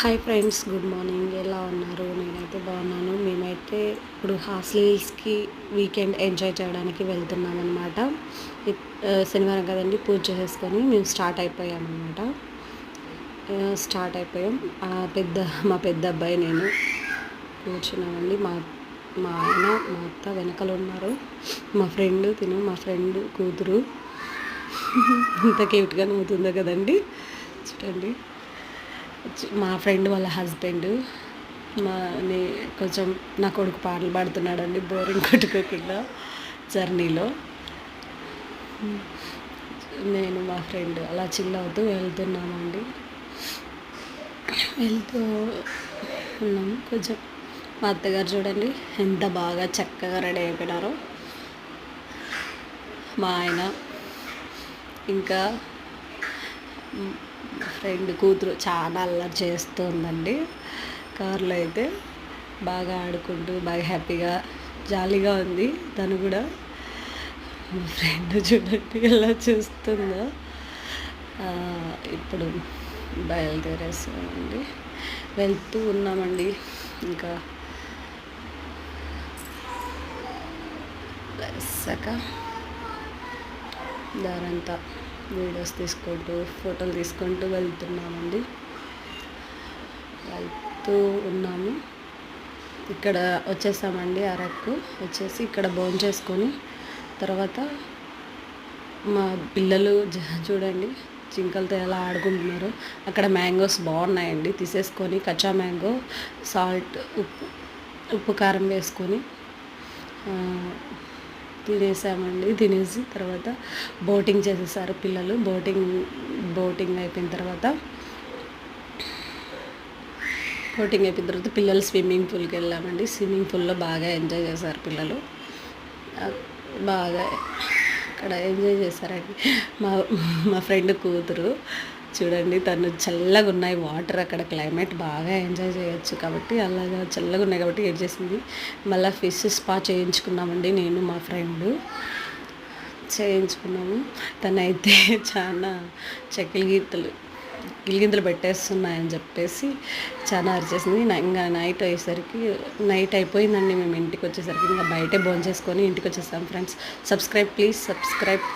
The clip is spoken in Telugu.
Hi friends, good morning. ఎలా ఉన్నారు? నేనైతే బాగున్నాను. మేమైతే ఇప్పుడు హాస్టల్స్కి వీకెండ్ ఎంజాయ్ చేయడానికి వెళ్తున్నాం అనమాట. శనివారం కదండి, పూజ చేసుకొని మేము స్టార్ట్ అయిపోయామన్నమాట. స్టార్ట్ అయిపోయాం. మా పెద్ద అబ్బాయి నేను కూర్చున్నామండి. మా మా ఆయన మా అత్త వెనకలు ఉన్నారు. మా ఫ్రెండ్ కూతురు ఇంత క్యూట్గా నవ్వుతుందో కదండి, చూడండి. మా ఫ్రెండ్ వాళ్ళ హస్బెండ్ మా నే కొంచెం నా కొడుకు పాటలు పాడుతున్నాడండి, బోరింగ్ కొట్టుకోకుండా జర్నీలో. నేను మా ఫ్రెండ్ అలా చిల్ అవుతూ వెళ్తున్నామండి. వెళ్తూ ఉన్నాము. కొంచెం మా అత్తగారు చూడండి ఎంత బాగా చక్కగా రెడీ అయిపోయినారో. మా ఆయన ఇంకా ఫ్రెండ్ కూతురు చాలా అల్లరి చేస్తుందండి. కార్లో అయితే బాగా ఆడుకుంటూ బాగా హ్యాపీగా జాలీగా ఉంది తను కూడా. మా ఫ్రెండ్ చూడండి ఎలా చూస్తుందో. ఇప్పుడు బయలుదేరేసామండి, వెళ్తూ ఉన్నామండి. ఇంకా వేసాక దారంతా వీడియోస్ తీసుకుంటూ ఫోటోలు తీసుకుంటూ వెళ్తున్నామండి. వెళ్తూ ఉన్నాము. ఇక్కడ వచ్చేసామండి, అరకు వచ్చేసి ఇక్కడ భోంచేసుకొని తర్వాత మా పిల్లలు చూడండి జింకలతో ఎలా ఆడుకుంటున్నారు. అక్కడ మ్యాంగోస్ బాగున్నాయండి, తీసేసుకొని కచ్చా మ్యాంగో సాల్ట్ ఉప్పు కారం వేసుకొని తినేసామండి. తినేసి తర్వాత బోటింగ్ చేసేసారు పిల్లలు. బోటింగ్ అయిపోయిన తర్వాత పిల్లలు స్విమ్మింగ్ పూల్కి వెళ్ళామండి. స్విమ్మింగ్ పూల్లో బాగా ఎంజాయ్ చేశారు పిల్లలు. బాగా అక్కడ ఎంజాయ్ చేశారండి. మా మా ఫ్రెండ్ కూతురు చూడండి, తను చల్లగా ఉన్నాయి వాటర్, అక్కడ క్లైమేట్ బాగా ఎంజాయ్ చేయొచ్చు కాబట్టి అలాగా చల్లగా ఉన్నాయి కాబట్టి ఏం చేసింది, మళ్ళీ ఫిష్ స్పా చేయించుకున్నామండి. నేను మా ఫ్రెండ్ చేయించుకున్నాము. తనైతే చాలా గిలిగింతలు పెట్టేస్తున్నాయని చెప్పేసి చాలా అరిచేసింది. ఇంకా నైట్ అయిపోయిందండి. మేము ఇంటికి వచ్చేసరికి ఇంకా బయటే భోంచేసుకొని ఇంటికి వచ్చేసాం. Friends, please subscribe.